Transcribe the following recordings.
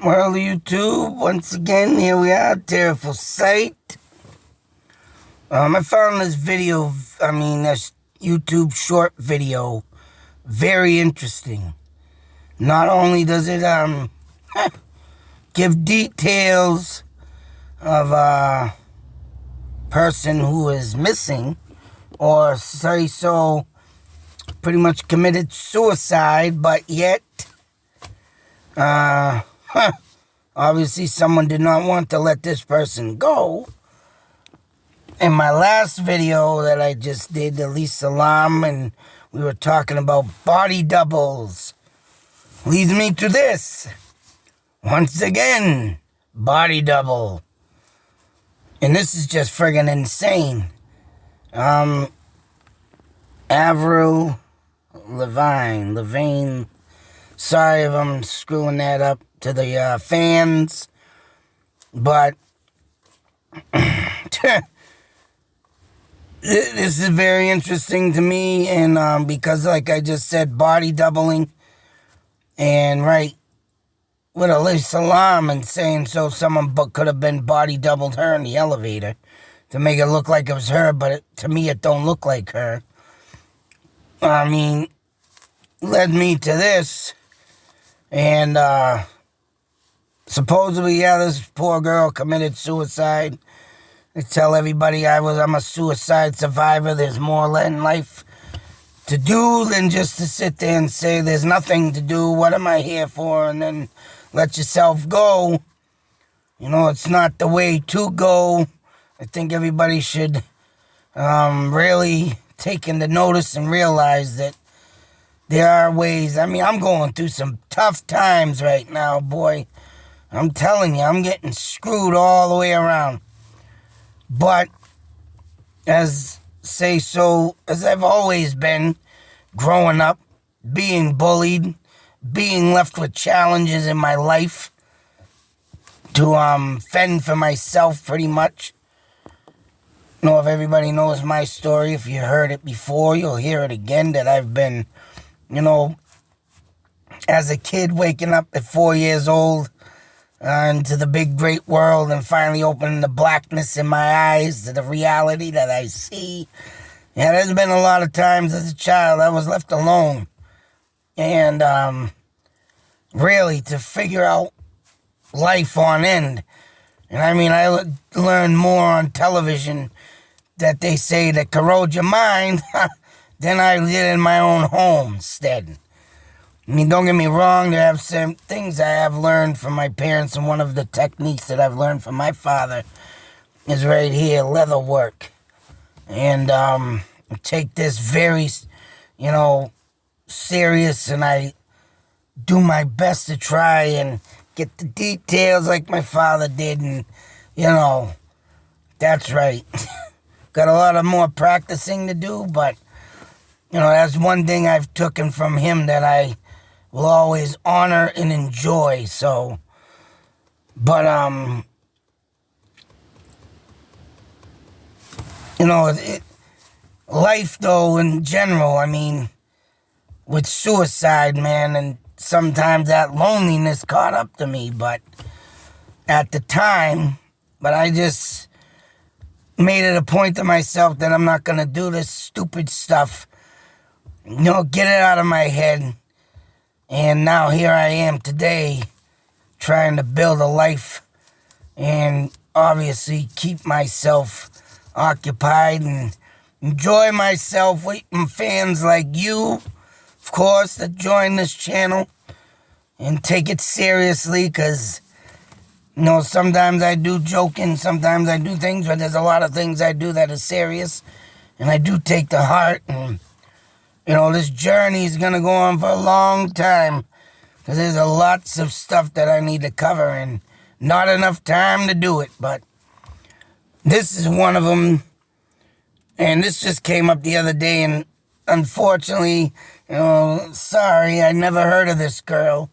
Well, YouTube, once again, here we are, terrible sight. I found this this YouTube short video very interesting. Not only does it give details of a person who is missing, or say so, pretty much committed suicide, but yet, obviously someone did not want to let this person go. In my last video that I just did, Elise Salam, and we were talking about body doubles, leads me to this. Once again, body double. And this is just friggin' insane. Avril Lavigne. Sorry if I'm screwing that up to the fans, but this is very interesting to me, and because, like I just said, body doubling, and right with Elise Salam and saying so someone could have been body doubled her in the elevator to make it look like it was her, but to me it don't look like her. Led me to this, and supposedly, this poor girl committed suicide. I tell everybody I'm a suicide survivor. There's more in life to do than just to sit there and say there's nothing to do. What am I here for? And then let yourself go. It's not the way to go. I think everybody should really take into notice and realize that there are ways. I'm going through some tough times right now, boy. I'm telling you, I'm getting screwed all the way around. But, as I've always been, growing up, being bullied, being left with challenges in my life to fend for myself pretty much. If everybody knows my story, if you heard it before, you'll hear it again, that I've been, as a kid waking up at 4 years old, into the big, great world, and finally opening the blackness in my eyes to the reality that I see. Yeah, there's been a lot of times as a child I was left alone. And really to figure out life on end. And I learned more on television that they say that corrode your mind than I did in my own home instead. Don't get me wrong, there have some things I have learned from my parents, and one of the techniques that I've learned from my father is right here, leather work. And I take this very, serious, and I do my best to try and get the details like my father did, and, that's right. Got a lot of more practicing to do, but, that's one thing I've taken from him that I will always honor and enjoy. So, but life though in general, with suicide, man, and sometimes that loneliness caught up to me, but at the time, I just made it a point to myself that I'm not gonna do this stupid stuff, get it out of my head. And now here I am today, trying to build a life and obviously keep myself occupied and enjoy myself, waiting fans like you, of course, that join this channel and take it seriously, because, sometimes I do joking, sometimes I do things, but there's a lot of things I do that are serious, and I do take to heart, and this journey is going to go on for a long time, because there's lots of stuff that I need to cover and not enough time to do it. But this is one of them, and this just came up the other day, and unfortunately, sorry, I never heard of this girl.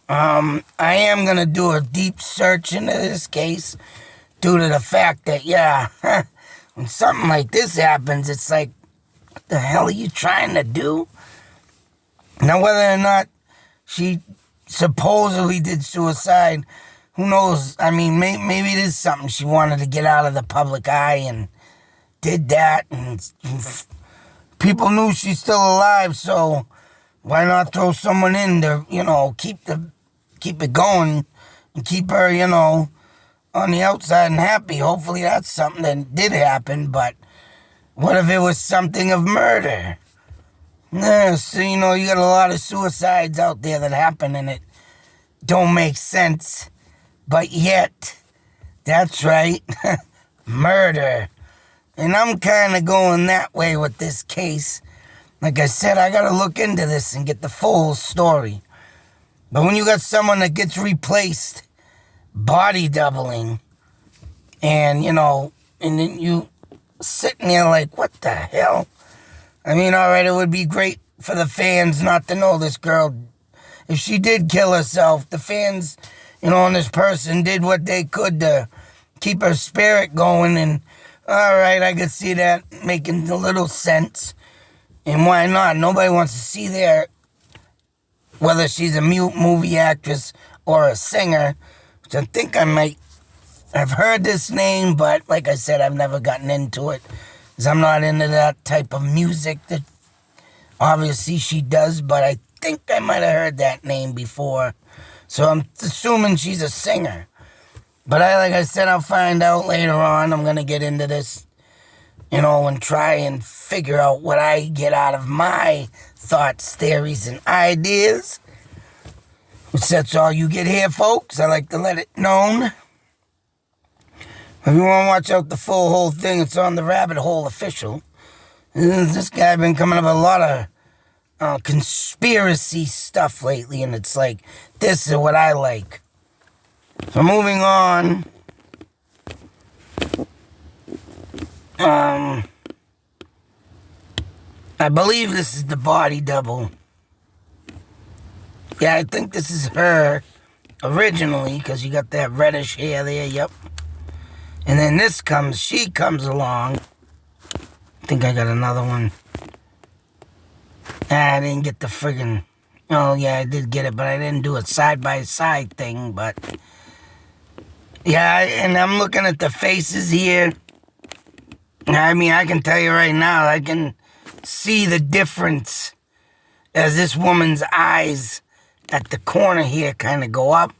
I am going to do a deep search into this case due to the fact that, when something like this happens, it's like, what the hell are you trying to do? Now, whether or not she supposedly did suicide. Who knows? I mean, maybe it is something she wanted to get out of the public eye and did that. And people knew she's still alive, so why not throw someone in to, keep it going and keep her, on the outside and happy. Hopefully that's something that did happen, but what if it was something of murder? Yeah, so, you got a lot of suicides out there that happen and it don't make sense. But yet, that's right, murder. And I'm kind of going that way with this case. Like I said, I got to look into this and get the full story. But when you got someone that gets replaced, body doubling, and, and then you sitting there like, what the hell? I mean, all right, it would be great for the fans not to know this girl. If she did kill herself, the fans, and this person did what they could to keep her spirit going. And, all right, I could see that making a little sense. And why not? Nobody wants to see whether she's a movie actress or a singer, which I think I might have heard this name, but like I said, I've never gotten into it. Because I'm not into that type of music that obviously she does, but I think I might have heard that name before. So I'm assuming she's a singer. But like I said, I'll find out later on. I'm going to get into this, and try and figure out what I get out of my thoughts, theories, and ideas. Which that's all you get here, folks. I like to let it known. If you want to watch out the whole thing, it's on the Rabbit Hole Official. This guy been coming up with a lot of conspiracy stuff lately, and it's like, this is what I like. So moving on. I believe this is the body double. Yeah, I think this is her originally, because you got that reddish hair there, yep. And then she comes along. I think I got another one. I didn't get the friggin', oh yeah, I did get it, but I didn't do a side-by-side thing, but yeah, and I'm looking at the faces here. I mean, I can tell you right now, I can see the difference as this woman's eyes at the corner here kind of go up,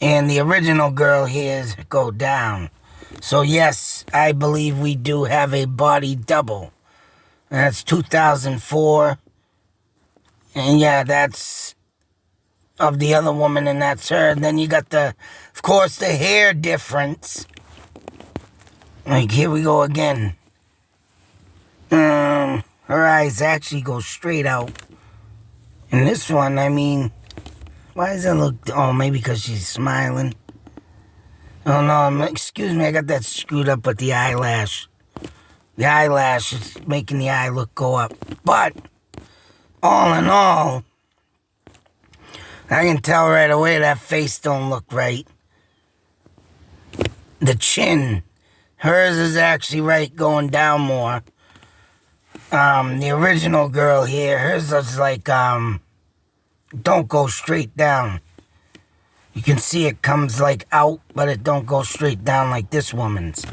and the original girl here go down. So yes, I believe we do have a body double. That's 2004. And yeah, that's of the other woman, and that's her. And then you got of course, the hair difference. Like, here we go again. Her eyes actually go straight out. And this one, I mean, why does it look... Oh, maybe because she's smiling. Oh, no, excuse me, I got that screwed up with the eyelash. The eyelash is making the eye look go up. But, all in all, I can tell right away that face don't look right. The chin, hers is actually right, going down more. The original girl here, hers is like, don't go straight down. You can see it comes like out, but it don't go straight down like this woman's.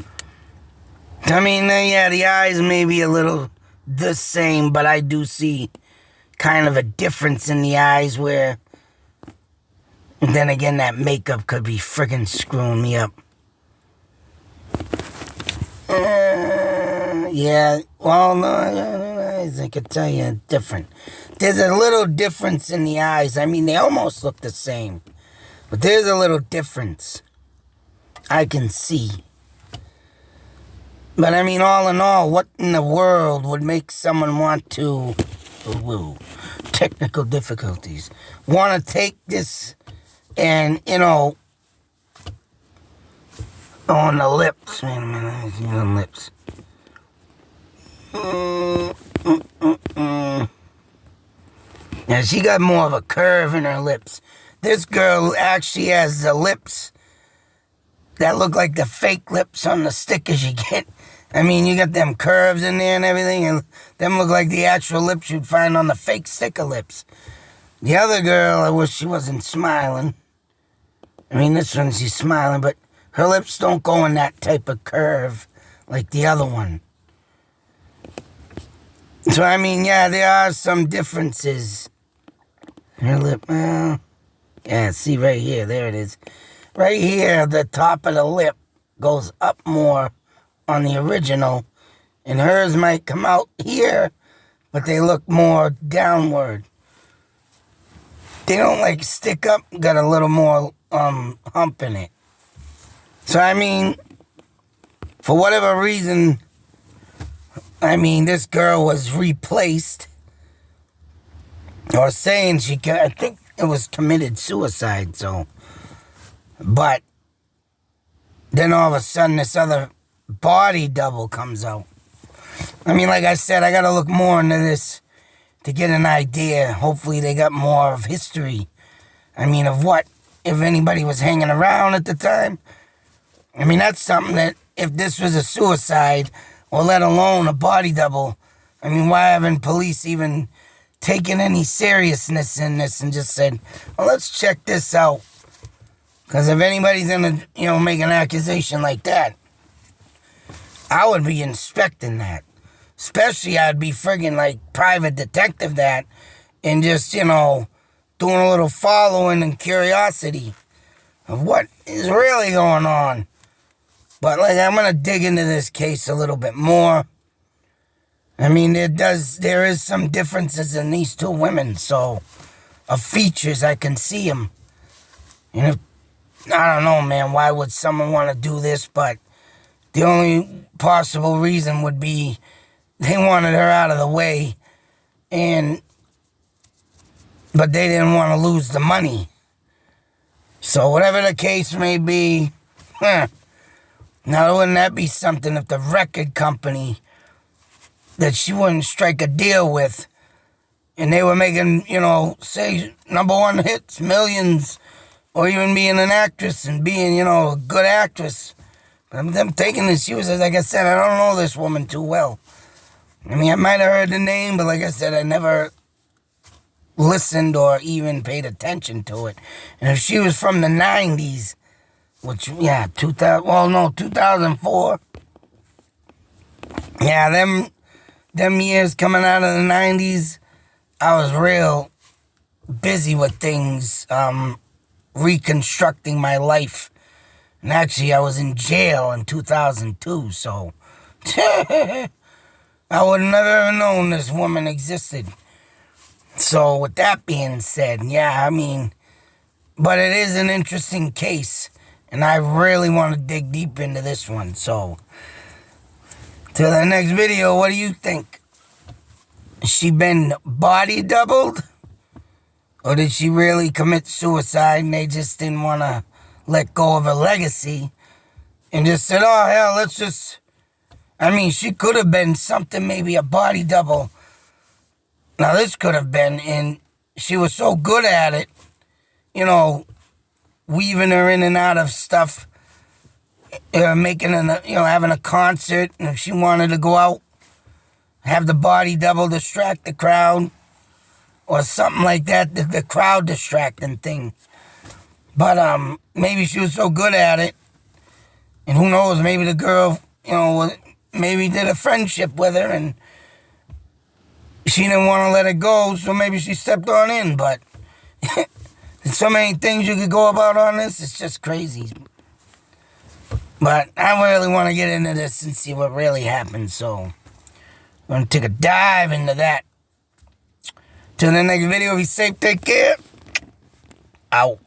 I mean, yeah, the eyes may be a little the same, but I do see kind of a difference in the eyes where, then again, that makeup could be friggin' screwing me up. Yeah, well, no, I could tell you different. There's a little difference in the eyes. I mean, they almost look the same, but there's a little difference I can see. But I mean, all in all, what in the world would make someone want to, technical difficulties, want to take this and, on the lips. Wait a minute, let me see the lips. Now, she got more of a curve in her lips. This girl actually has the lips that look like the fake lips on the stickers you get. I mean, you got them curves in there and everything, and them look like the actual lips you'd find on the fake sticker lips. The other girl, I wish she wasn't smiling. I mean, this one, she's smiling, but her lips don't go in that type of curve like the other one. So, I mean, yeah, there are some differences. Her lip, well, yeah, see right here, there it is. Right here, the top of the lip goes up more on the original, and hers might come out here, but they look more downward. They don't like stick up, got a little more hump in it. So, I mean, for whatever reason, I mean, this girl was replaced. Or saying I think it was committed suicide, so. But then all of a sudden, this other body double comes out. I mean, like I said, I got to look more into this to get an idea. Hopefully they got more of history. I mean, of what, if anybody was hanging around at the time. I mean, that's something that, if this was a suicide, or let alone a body double, I mean, why haven't police even taken any seriousness in this and just said, well, let's check this out? Because if anybody's going to, make an accusation like that, I would be inspecting that. Especially I'd be friggin' like private detective that and just, doing a little following and curiosity of what is really going on. But, I'm going to dig into this case a little bit more. I mean, there is some differences in these two women, so, of features, I can see them. And I don't know, man, why would someone want to do this, but the only possible reason would be they wanted her out of the way, but they didn't want to lose the money. So, whatever the case may be, now, wouldn't that be something if the record company that she wouldn't strike a deal with, and they were making, say, #1 hits, millions, or even being an actress and being, a good actress. But them taking this, she was, like I said, I don't know this woman too well. I mean, I might have heard the name, but like I said, I never listened or even paid attention to it. And if she was from the 90s, which, 2004. Yeah, them years coming out of the 90s, I was real busy with things, reconstructing my life. And actually, I was in jail in 2002, so I would have never known this woman existed. So, with that being said, but it is an interesting case. And I really want to dig deep into this one. So, till the next video, what do you think? Has she been body doubled? Or did she really commit suicide and they just didn't want to let go of her legacy? And just said, oh, hell, let's just... I mean, she could have been something, maybe a body double. Now, this could have been, and she was so good at it, weaving her in and out of stuff, having a concert, and if she wanted to go out, have the body double distract the crowd, or something like that, the crowd distracting thing. But maybe she was so good at it, and who knows, maybe the girl, maybe did a friendship with her, and she didn't want to let it go, so maybe she stepped on in, but... There's so many things you could go about on this, it's just crazy. But I really want to get into this and see what really happened, so I'm going to take a dive into that. Till the next video, be safe, take care. Out.